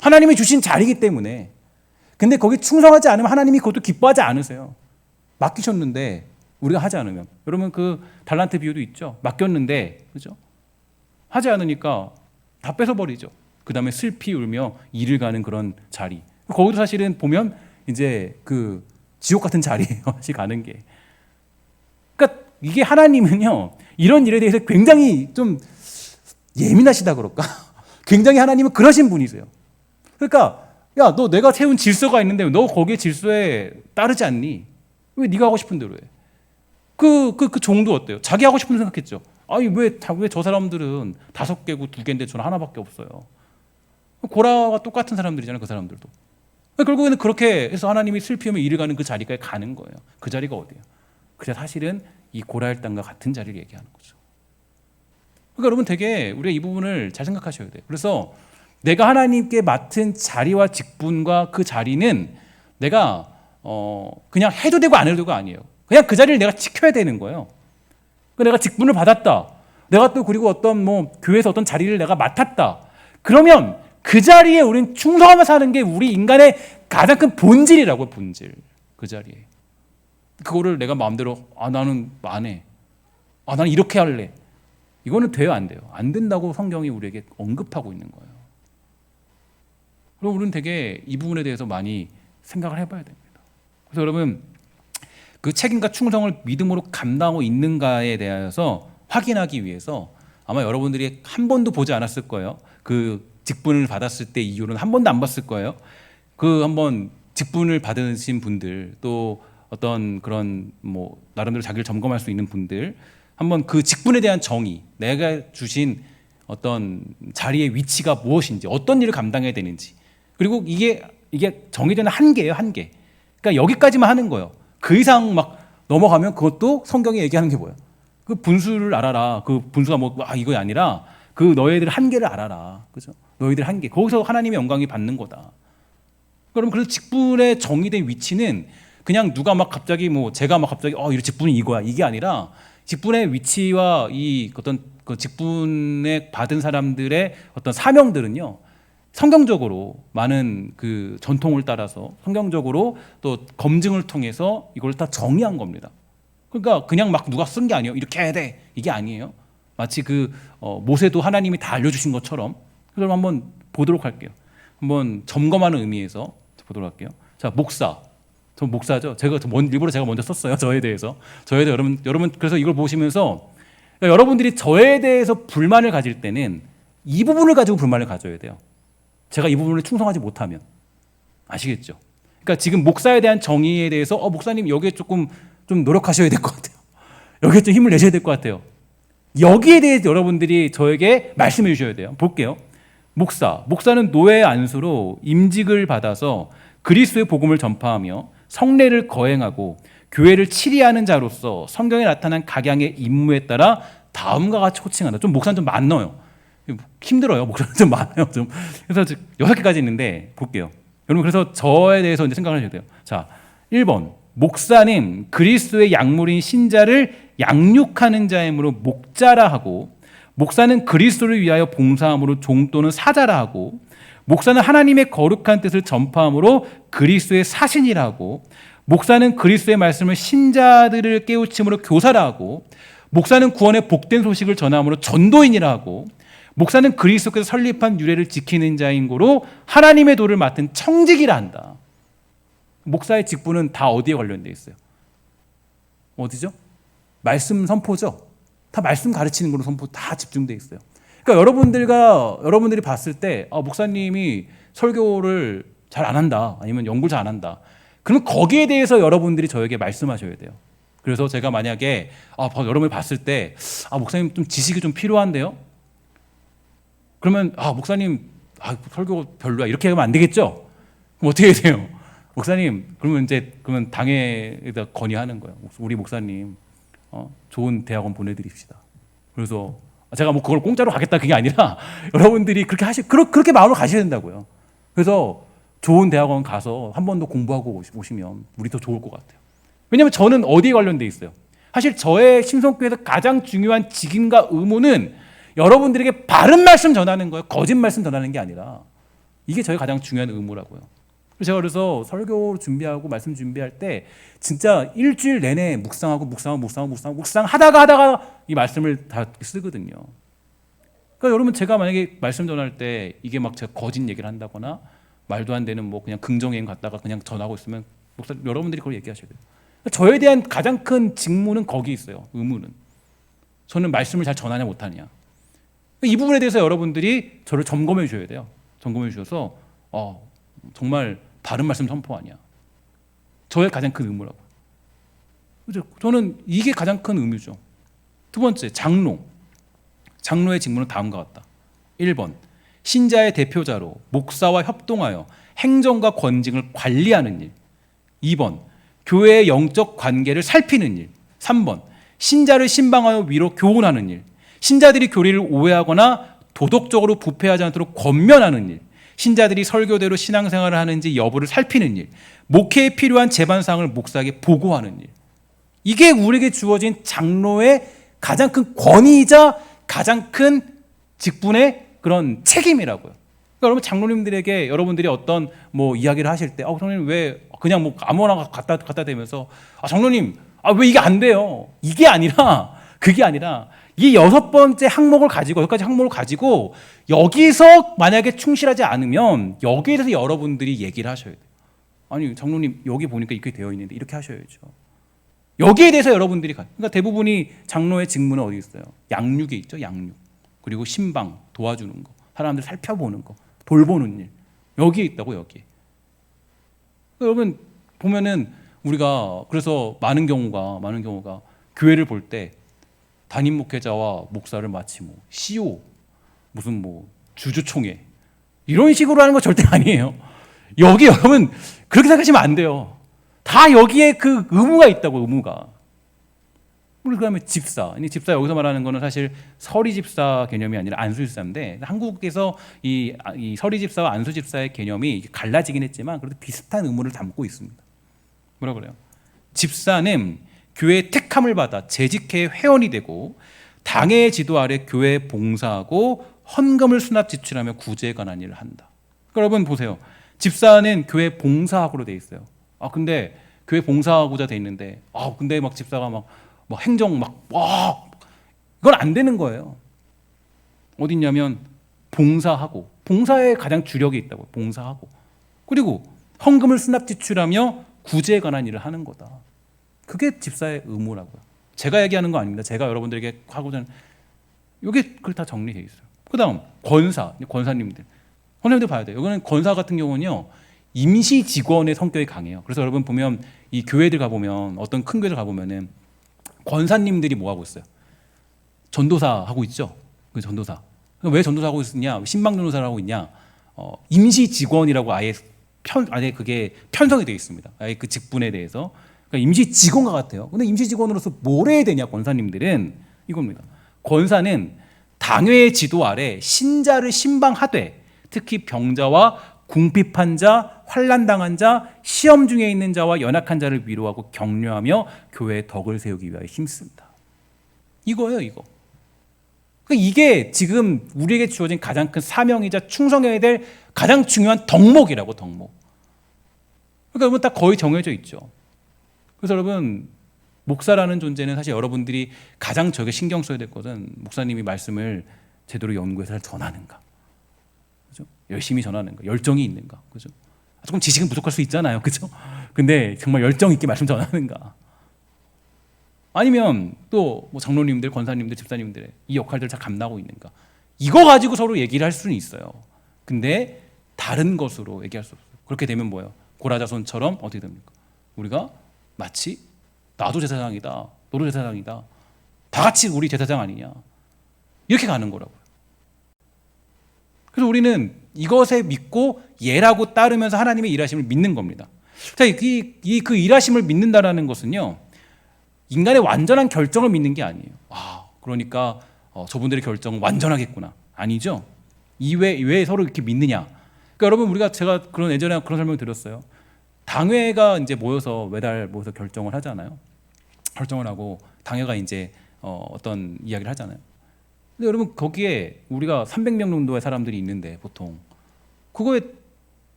하나님이 주신 자리이기 때문에. 근데 거기 충성하지 않으면 하나님이 그것도 기뻐하지 않으세요. 맡기셨는데 우리가 하지 않으면. 여러분, 그 달란트 비유도 있죠. 맡겼는데, 그죠? 하지 않으니까 다 뺏어버리죠. 그 다음에 슬피 울며 일을 가는 그런 자리. 거기도 사실은 보면 이제 그 지옥 같은 자리에 같이 가는 게. 그러니까 이게 하나님은요, 이런 일에 대해서 굉장히 좀 예민하시다 그럴까? 굉장히 하나님은 그러신 분이세요. 그러니까 야, 너 내가 세운 질서가 있는데 너 거기에 질서에 따르지 않니? 왜 네가 하고 싶은 대로 해? 그 종도 어때요? 자기 하고 싶은 대로 생각했죠. 아니 왜 저 사람들은 5개고 2개인데 저는 하나밖에 없어요. 고라와 똑같은 사람들이잖아요. 그 사람들도. 결국에는 그렇게 해서 하나님이 슬피우며 일을 가는 그 자리까지 가는 거예요. 그 자리가 어디예요? 그게 사실은 이 고라의 땅과 같은 자리를 얘기하는 거죠. 그러니까 여러분, 되게 우리가 이 부분을 잘 생각하셔야 돼요. 그래서 내가 하나님께 맡은 자리와 직분과 그 자리는 내가 그냥 해도 되고 안 해도 되고 아니에요. 그냥 그 자리를 내가 지켜야 되는 거예요. 내가 직분을 받았다. 내가 또 그리고 어떤 교회에서 어떤 자리를 내가 맡았다. 그러면 그 자리에 우리는 충성하며 사는 게 우리 인간의 가장 큰 본질이라고요. 본질. 그 자리에. 그거를 내가 마음대로 나는 안 해. 나는 이렇게 할래. 이거는 돼요, 안 돼요? 안 된다고 성경이 우리에게 언급하고 있는 거예요. 그럼 우리는 되게 이 부분에 대해서 많이 생각을 해봐야 됩니다. 그래서 여러분, 그 책임과 충성을 믿음으로 감당하고 있는가에 대해서 확인하기 위해서 아마 여러분들이 한 번도 보지 않았을 거예요. 그 직분을 받았을 때 이유는 한 번도 안 봤을 거예요. 그 한번 직분을 받으신 분들, 또 어떤 그런 뭐 나름대로 자기를 점검할 수 있는 분들, 한번 그 직분에 대한 정의, 내가 주신 어떤 자리의 위치가 무엇인지, 어떤 일을 감당해야 되는지, 그리고 이게 정해진 한계예요, 한계. 그러니까 여기까지만 하는 거예요. 그 이상 막 넘어가면 그것도 성경이 얘기하는 게 뭐예요? 그 분수를 알아라. 그 분수가 뭐 이거 아니라 그 너희들 한계를 알아라. 그죠? 너희들 한계. 거기서 하나님의 영광이 받는 거다. 그럼 그래서 직분의 정의된 위치는 그냥 누가 막 갑자기 뭐 제가 막 갑자기 이 직분이 이거야 이게 아니라 직분의 위치와 이 어떤 그 직분에 받은 사람들의 어떤 사명들은요 성경적으로 많은 그 전통을 따라서 성경적으로 또 검증을 통해서 이걸 다 정의한 겁니다. 그러니까 그냥 막 누가 쓴 게 아니에요. 이렇게 해야 돼 이게 아니에요. 마치 그 모세도 하나님이 다 알려주신 것처럼. 그럼 한번 보도록 할게요. 한번 점검하는 의미에서 보도록 할게요. 자, 목사. 저 목사죠. 일부러 제가 먼저 썼어요. 저에 대해서. 여러분 그래서 이걸 보시면서 그러니까 여러분들이 저에 대해서 불만을 가질 때는 이 부분을 가지고 불만을 가져야 돼요. 제가 이 부분을 충성하지 못하면. 아시겠죠? 그러니까 지금 목사에 대한 정의에 대해서 목사님 여기에 좀 노력하셔야 될 것 같아요. 여기에 좀 힘을 내셔야 될 것 같아요. 여기에 대해서 여러분들이 저에게 말씀해 주셔야 돼요. 볼게요. 목사는 노예의 안수로 임직을 받아서 그리스도의 복음을 전파하며 성례를 거행하고 교회를 치리하는 자로서 성경에 나타난 각양의 임무에 따라 다음과 같이 호칭한다. 좀 목사는 좀 많아요. 힘들어요. 목사는 좀 많아요. 좀 그래서 6개까지 있는데 볼게요. 여러분 그래서 저에 대해서 이제 생각을 하셔야 돼요. 자, 1번 목사는 그리스도의 약물인 신자를 양육하는 자이므로 목자라 하고 목사는 그리스도를 위하여 봉사함으로 종 또는 사자라 하고 목사는 하나님의 거룩한 뜻을 전파함으로 그리스도의 사신이라 하고 목사는 그리스도의 말씀을 신자들을 깨우침으로 교사라 하고 목사는 구원의 복된 소식을 전함으로 전도인이라 하고 목사는 그리스도께서 설립한 유래를 지키는 자인 고로 하나님의 도를 맡은 청직이라 한다. 목사의 직분은 다 어디에 관련되어 있어요? 어디죠? 말씀 선포죠. 다 말씀 가르치는 걸로 선포 다 집중되어 있어요. 그러니까 여러분들이 봤을 때 목사님이 설교를 잘 안 한다, 아니면 연구를 잘 안 한다. 그럼 거기에 대해서 여러분들이 저에게 말씀하셔야 돼요. 그래서 제가 만약에 여러분이 봤을 때 목사님 좀 지식이 좀 필요한데요. 그러면 목사님 설교 별로야 이렇게 하면 안 되겠죠? 그럼 어떻게 해야 돼요? 목사님 그러면 당회에다 건의하는 거예요. 우리 목사님 좋은 대학원 보내드립시다. 그래서 제가 뭐 그걸 공짜로 가겠다 그게 아니라 여러분들이 그렇게 마음으로 가셔야 된다고요. 그래서 좋은 대학원 가서 한 번 더 공부하고 오시면 우리 더 좋을 것 같아요. 왜냐하면 저는 어디에 관련돼 있어요? 사실 저의 심성교회에서 가장 중요한 직임과 의무는 여러분들에게 바른 말씀 전하는 거예요. 거짓 말씀 전하는 게 아니라 이게 저의 가장 중요한 의무라고요. 제가 그래서 설교 준비하고 말씀 준비할 때 진짜 일주일 내내 묵상하다가 이 말씀을 다 쓰거든요. 그러니까 여러분 제가 만약에 말씀 전할 때 이게 막 제가 거짓 얘기를 한다거나 말도 안 되는 뭐 그냥 긍정여행 갔다가 그냥 전하고 있으면 여러분들이 그걸 얘기하셔야 돼요. 저에 대한 가장 큰 직무는 거기 있어요. 의무는. 저는 말씀을 잘 전하냐 못하냐. 이 부분에 대해서 여러분들이 저를 점검해 주셔야 돼요. 점검해 주셔서 정말 바른 말씀 선포하냐. 저의 가장 큰 의무라고. 그죠? 저는 이게 가장 큰 의무죠. 두 번째, 장로의 직무는 다음과 같다. 1번, 신자의 대표자로 목사와 협동하여 행정과 권징을 관리하는 일. 2번, 교회의 영적 관계를 살피는 일. 3번, 신자를 신방하여 위로 교훈하는 일. 신자들이 교리를 오해하거나 도덕적으로 부패하지 않도록 권면하는 일. 신자들이 설교대로 신앙생활을 하는지 여부를 살피는 일. 목회에 필요한 제반사항을 목사에게 보고하는 일. 이게 우리에게 주어진 장로의 가장 큰 권위이자 가장 큰 직분의 그런 책임이라고요. 그러니까 여러분 장로님들에게 여러분들이 어떤 뭐 이야기를 하실 때 장로님 왜 그냥 뭐 아무나 갖다 대면서 장로님 왜 이게 안 돼요? 이게 아니라 그게 아니라 이 6번째 항목을 가지고 6가지 항목을 가지고 여기서 만약에 충실하지 않으면 여기에 대해서 여러분들이 얘기를 하셔야 돼요. 아니 장로님 여기 보니까 이렇게 되어 있는데 이렇게 하셔야죠. 여기에 대해서 여러분들이 그러니까 대부분이 장로의 직무는 어디 있어요? 양육에 있죠. 양육. 그리고 신방 도와주는 거, 사람들 살펴보는 거, 돌보는 일. 여기에 있다고 여기에. 여러분 보면은 우리가 그래서 많은 경우가 교회를 볼 때 담임 목회자와 목사를 마치 뭐 CEO, 무슨 뭐 주주총회 이런 식으로 하는 거 절대 아니에요. 여기 여러분 그렇게 생각하시면 안 돼요. 다 여기에 그 의무가 있다고, 의무가. 우리 그다음에 집사. 집사 여기서 말하는 거는 사실 서리 집사 개념이 아니라 안수 집사인데, 한국에서 이 서리 집사와 안수 집사의 개념이 갈라지긴 했지만 그래도 비슷한 의무를 담고 있습니다. 뭐라 그래요? 집사는 교회의 택함을 받아 재직회 회원이 되고 당의 지도 아래 교회에 봉사하고 헌금을 수납 지출하며 구제에 관한 일을 한다. 그러니까 여러분 보세요. 집사는 교회 봉사하고로 돼 있어요. 근데 교회 봉사하고자 돼 있는데 근데 막 집사가 막 행정 이건 안 되는 거예요. 어디 있냐면 봉사하고, 봉사에 가장 주력이 있다고. 봉사하고, 그리고 헌금을 수납 지출하며 구제에 관한 일을 하는 거다. 그게 집사의 의무라고요. 제가 얘기하는 거 아닙니다. 제가 여러분들에게 하고자 하는, 이게 그걸 다 정리되어 있어요. 그다음 권사님들 봐야 돼요. 이거는 권사 같은 경우는요, 임시 직원의 성격이 강해요. 그래서 여러분 보면 이 교회들 가보면, 어떤 큰 교회들 가보면은 권사님들이 뭐 하고 있어요? 전도사 하고 있죠. 그 전도사. 왜 전도사 하고 있냐? 신방 전도사를 하고 있냐? 임시 직원이라고 아예 그게 편성이 되어 있습니다. 아예 그 직분에 대해서. 그러니까 임시 직원과 같아요. 근데 임시 직원으로서 뭘 해야 되냐? 권사님들은 이겁니다. 권사는 당회의 지도 아래 신자를 신방하되, 특히 병자와 궁핍한 자, 환난당한 자, 시험 중에 있는 자와 연약한 자를 위로하고 격려하며 교회의 덕을 세우기 위하여 힘씁니다. 이거예요, 이거. 그러니까 이게 지금 우리에게 주어진 가장 큰 사명이자 충성해야 될 가장 중요한 덕목이라고, 덕목. 그러니까 여러분 딱 거의 정해져 있죠. 그래서 여러분, 목사라는 존재는 사실 여러분들이 가장 저게 신경 써야 될 것은, 목사님이 말씀을 제대로 연구해서 잘 전하는가, 그죠? 열심히 전하는가, 열정이 있는가, 그죠? 조금 지식은 부족할 수 있잖아요, 그죠? 근데 정말 열정 있게 말씀 전하는가, 아니면 또 뭐 장로님들, 권사님들, 집사님들의 이 역할들을 잘 감당하고 있는가, 이거 가지고 서로 얘기를 할 수는 있어요. 근데 다른 것으로 얘기할 수 없어요. 그렇게 되면 뭐예요? 고라자손처럼 어떻게 됩니까? 우리가 마치 나도 제사장이다, 너도 제사장이다, 다 같이 우리 제사장 아니냐, 이렇게 가는 거라고요. 그래서 우리는 이것에 믿고 예라고 따르면서 하나님의 일하심을 믿는 겁니다. 자, 그 일하심을 믿는다라는 것은요, 인간의 완전한 결정을 믿는 게 아니에요. 그러니까 저분들의 결정은 완전하겠구나, 아니죠. 왜 서로 이렇게 믿느냐. 그러니까 여러분, 제가 예전에 그런 설명을 드렸어요. 당회가 이제 매달 모여서 결정을 하잖아요. 결정을 하고 당회가 이제 어떤 이야기를 하잖아요. 근데 여러분, 거기에 우리가 300명 정도의 사람들이 있는데, 보통 그거에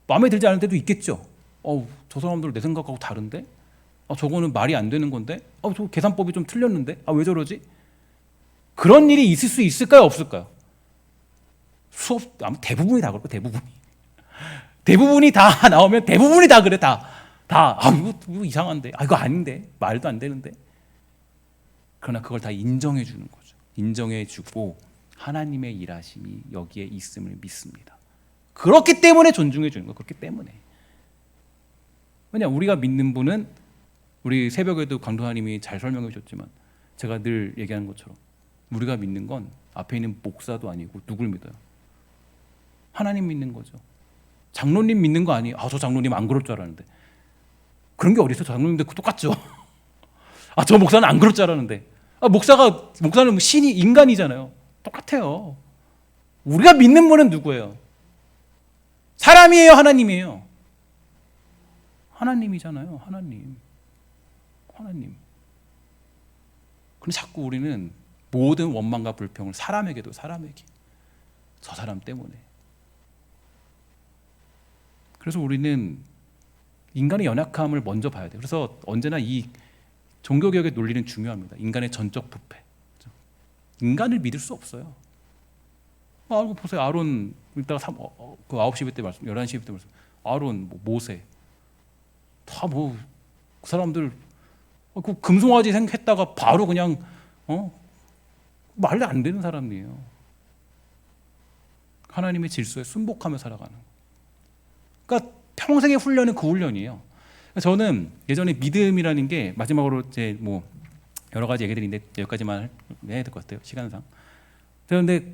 마음에 들지 않을 때도 있겠죠. 저 사람들 내 생각하고 다른데? 저거는 말이 안 되는 건데? 저 계산법이 좀 틀렸는데? 왜 저러지? 그런 일이 있을 수 있을까요, 없을까요? 아마 대부분이 다 그렇고, 대부분이 다 나오면 대부분이 다 그래, 다. 이거 이상한데, 이거 아닌데, 말도 안 되는데. 그러나 그걸 다 인정해 주는 거죠. 인정해 주고 하나님의 일하심이 여기에 있음을 믿습니다. 그렇기 때문에 존중해 주는 거예요. 그렇기 때문에. 왜냐, 우리가 믿는 분은, 우리 새벽에도 강도사님이 잘 설명해 주셨지만 제가 늘 얘기하는 것처럼, 우리가 믿는 건 앞에 있는 목사도 아니고 누굴 믿어요? 하나님 믿는 거죠. 장로님 믿는 거 아니에요. 저 장로님 안 그럴 줄 알았는데. 그런 게 어디 있어요? 장로님들 똑같죠. 저 목사는 안 그럴 줄 알았는데. 목사는 신이, 인간이잖아요. 똑같아요. 우리가 믿는 분은 누구예요? 사람이에요, 하나님이에요? 하나님이잖아요. 하나님. 근데 자꾸 우리는 모든 원망과 불평을 사람에게, 저 사람 때문에. 그래서 우리는 인간의 연약함을 먼저 봐야 돼요. 그래서 언제나 이 종교개혁의 논리는 중요합니다. 인간의 전적 부패. 인간을 믿을 수 없어요. 보세요. 아론, 이따가 9시 예배 때 말씀, 11시 예배 때 말씀, 아론, 모세, 다 그 사람들 그 금송아지 생각했다가 바로 그냥 말도 안 되는 사람이에요. 하나님의 질서에 순복하며 살아가는. 그러니까 평생의 훈련은 그 훈련이에요. 저는 예전에 믿음이라는 게 마지막으로 이제 뭐 여러 가지 얘기들이 있는데 여기까지만 해야 될 것 같아요. 시간상. 그런데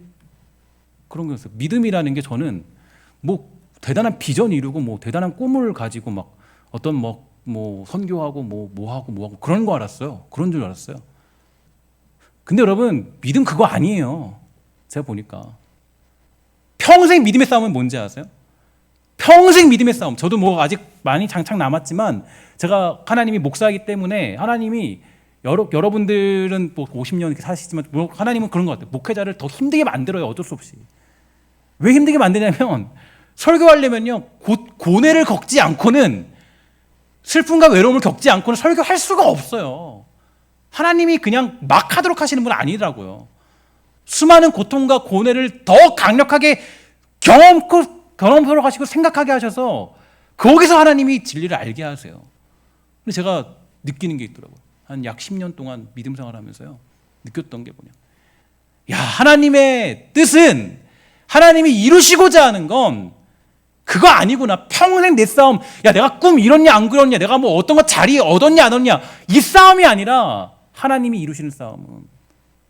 그런 거였어요. 믿음이라는 게 저는 뭐 대단한 비전 이루고 뭐 대단한 꿈을 가지고 막 어떤 뭐 선교하고 뭐 하고 그런 거 알았어요. 그런 줄 알았어요. 근데 여러분 믿음 그거 아니에요. 제가 보니까 평생 믿음의 싸움은 뭔지 아세요? 평생 믿음의 싸움. 저도 뭐 아직 많이 장창 남았지만 제가 하나님이 목사이기 때문에 하나님이 여러분들은 뭐 50년 이렇게 사시지만 하나님은 그런 것 같아요. 목회자를 더 힘들게 만들어요. 어쩔 수 없이. 왜 힘들게 만드냐면 설교하려면요 고뇌를 겪지 않고는 슬픔과 외로움을 겪지 않고는 설교할 수가 없어요. 하나님이 그냥 막 하도록 하시는 분은 아니더라고요. 수많은 고통과 고뇌를 더 강력하게 경험하도록 하시고 생각하게 하셔서 거기서 하나님이 진리를 알게 하세요. 근데 제가 느끼는 게 있더라고요. 한 약 10년 동안 믿음 생활하면서요 느꼈던 게 뭐냐, 야 하나님의 뜻은 하나님이 이루시고자 하는 건 그거 아니구나. 평생 내 싸움, 야 내가 꿈 이뤘냐 안 그렸냐, 내가 뭐 어떤 거 자리 얻었냐 안 얻냐, 이 싸움이 아니라 하나님이 이루시는 싸움은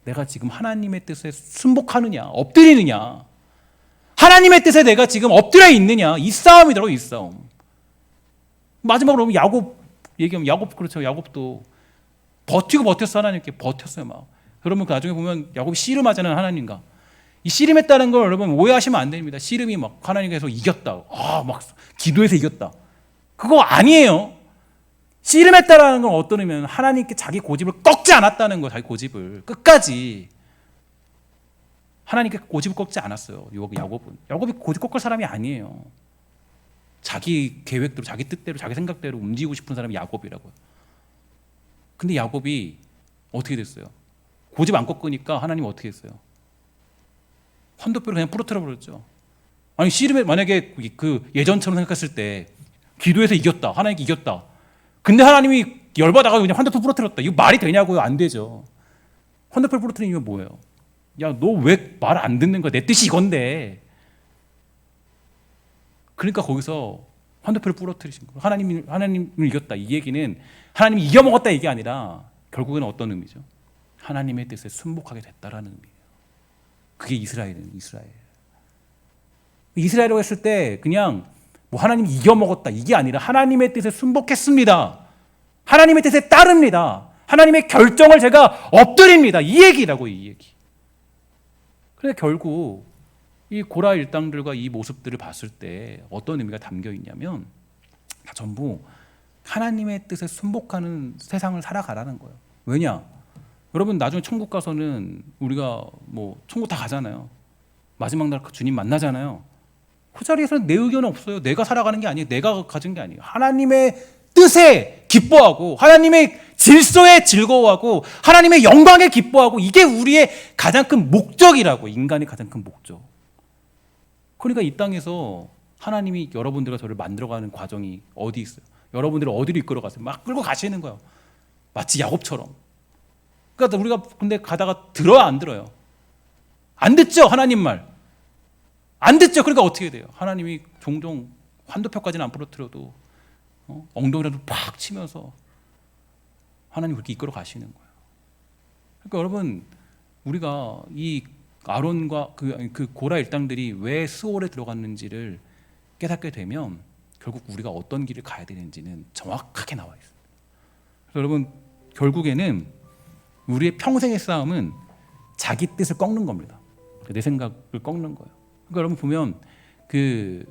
내가 지금 하나님의 뜻에 순복하느냐 엎드리느냐, 하나님의 뜻에 내가 지금 엎드려 있느냐, 이 싸움이더라고. 이 싸움. 마지막으로 야곱 얘기하면 야곱, 그렇죠. 야곱도 버티고 버텼어. 하나님께 버텼어요 막. 그러면 그 나중에 보면 야곱이 씨름하잖아요 하나님과. 이 씨름했다는 걸 여러분 오해하시면 안 됩니다. 씨름이 막 하나님께서 이겼다, 막 기도해서 이겼다, 그거 아니에요. 씨름했다라는 건 어떤 의미냐면 하나님께 자기 고집을 꺾지 않았다는 거. 자기 고집을 끝까지 하나님께 고집을 꺾지 않았어요. 야곱이 고집 꺾을 사람이 아니에요. 자기 계획대로, 자기 뜻대로, 자기 생각대로 움직이고 싶은 사람이 야곱이라고요. 근데 야곱이 어떻게 됐어요? 고집 안 꺾으니까 하나님이 어떻게 했어요? 환도뼈를 그냥 부러뜨려 버렸죠. 아니 씨름에 만약에 그 예전처럼 생각했을 때 기도해서 이겼다, 하나님께 이겼다, 근데 하나님이 열받아가지고 그냥 환도뼈 부러뜨렸다, 이거 말이 되냐고요? 안 되죠. 환도뼈 부러뜨리는 이유가 뭐예요? 야 너 왜 말 안 듣는 거야? 내 뜻이 이건데. 그러니까 거기서 환도표를 부러뜨리신 거예요. 하나님을 이겼다, 이 얘기는 하나님이 이겨먹었다 이게 아니라 결국에는 어떤 의미죠? 하나님의 뜻에 순복하게 됐다라는 의미예요. 그게 이스라엘이라고 했을 때 그냥 뭐 하나님이 이겨먹었다 이게 아니라 하나님의 뜻에 순복했습니다, 하나님의 뜻에 따릅니다, 하나님의 결정을 제가 엎드립니다, 이 얘기라고. 이 얘기. 그래서 결국 이 고라 일당들과 이 모습들을 봤을 때 어떤 의미가 담겨 있냐면 다 전부 하나님의 뜻에 순복하는 세상을 살아가라는 거예요. 왜냐? 여러분 나중에 천국 가서는 우리가 뭐 천국 다 가잖아요. 마지막 날 주님 만나잖아요. 그 자리에서는 내 의견은 없어요. 내가 살아가는 게 아니에요. 내가 가진 게 아니에요. 하나님의 뜻에 기뻐하고 하나님의 질서에 즐거워하고 하나님의 영광에 기뻐하고, 이게 우리의 가장 큰 목적이라고. 인간의 가장 큰 목적. 그러니까 이 땅에서 하나님이 여러분들과 저를 만들어가는 과정이 어디 있어요? 여러분들을 어디로 이끌어 가세요? 막 끌고 가시는 거예요. 마치 야곱처럼. 그러니까 우리가 근데 가다가 들어야 안 들어요? 안 듣죠. 하나님 말 안 듣죠. 그러니까 어떻게 돼요? 하나님이 종종 환도표까지는 안 부러뜨려도 엉덩이라도 팍 치면서 하나님 그렇게 이끌어 가시는 거예요. 그러니까 여러분 우리가 이 아론과 그 고라 일당들이 왜 스올에 들어갔는지를 깨닫게 되면 결국 우리가 어떤 길을 가야 되는지는 정확하게 나와 있어요. 그래서 여러분 결국에는 우리의 평생의 싸움은 자기 뜻을 꺾는 겁니다. 내 생각을 꺾는 거예요. 그러니까 여러분 보면 그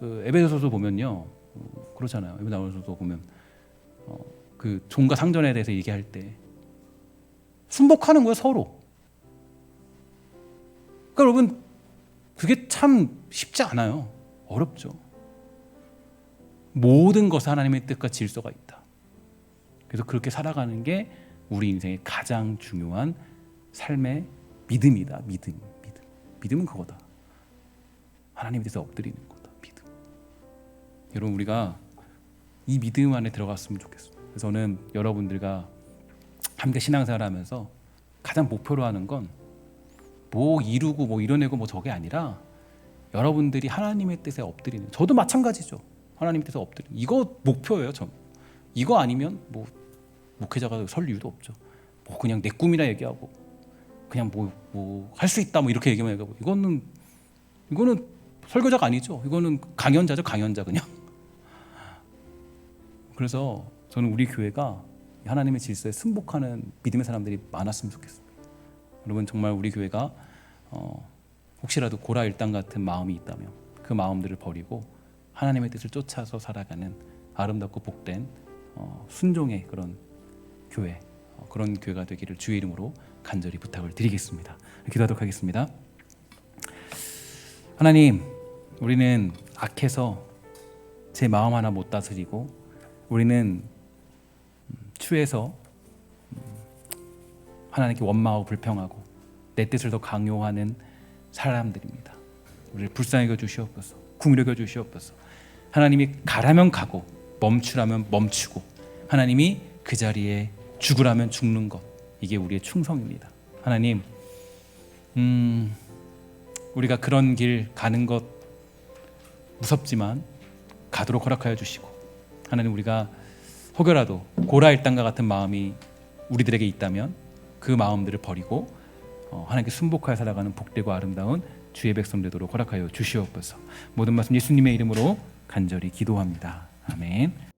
에베소서 보면요, 그렇잖아요. 에베소서 보면 그 종과 상전에 대해서 얘기할 때 순복하는 거예요, 서로. 그러니까 여러분 그게 참 쉽지 않아요. 어렵죠. 모든 것에 하나님의 뜻과 질서가 있다. 그래서 그렇게 살아가는 게 우리 인생의 가장 중요한 삶의 믿음이다. 믿음은 그거다. 하나님에 대해서 엎드리는 거다. 믿음. 여러분 우리가 이 믿음 안에 들어갔으면 좋겠어요. 그래서 저는 여러분들과 함께 신앙생활하면서 가장 목표로 하는 건 뭐 이루고 뭐 이뤄내고 뭐 저게 아니라 여러분들이 하나님의 뜻에 엎드리는, 저도 마찬가지죠. 하나님의 뜻에 엎드리는 이거 목표예요. 전 이거 아니면 뭐 목회자가 설 이유도 없죠. 뭐 그냥 내 꿈이라 얘기하고 그냥 뭐 할 수 있다 뭐 이렇게 얘기만 얘기하고 이거는 설교자가 아니죠. 이거는 강연자죠. 강연자 그냥. 그래서 저는 우리 교회가 하나님의 질서에 승복하는 믿음의 사람들이 많았으면 좋겠습니다. 여러분 정말 우리 교회가 혹시라도 고라 일당 같은 마음이 있다면 그 마음들을 버리고 하나님의 뜻을 쫓아서 살아가는 아름답고 복된 순종의 그런 교회, 그런 교회가 되기를 주의 이름으로 간절히 부탁을 드리겠습니다. 기도하도록 하겠습니다. 하나님, 우리는 악해서 제 마음 하나 못 다스리고 우리는 추해서 하나님께 원망하고 불평하고 내 뜻을 더 강요하는 사람들입니다. 우리를 불쌍히 여겨 주시옵소서. 긍휼히 여겨 주시옵소서. 하나님이 가라면 가고 멈추라면 멈추고 하나님이 그 자리에 죽으라면 죽는 것, 이게 우리의 충성입니다. 하나님, 우리가 그런 길 가는 것 무섭지만 가도록 허락하여 주시고, 하나님 우리가 혹여라도 고라 일당과 같은 마음이 우리들에게 있다면 그 마음들을 버리고 하나님께 순복하여 살아가는 복되고 아름다운 주의 백성 되도록 허락하여 주시옵소서. 모든 말씀 예수님의 이름으로 간절히 기도합니다. 아멘.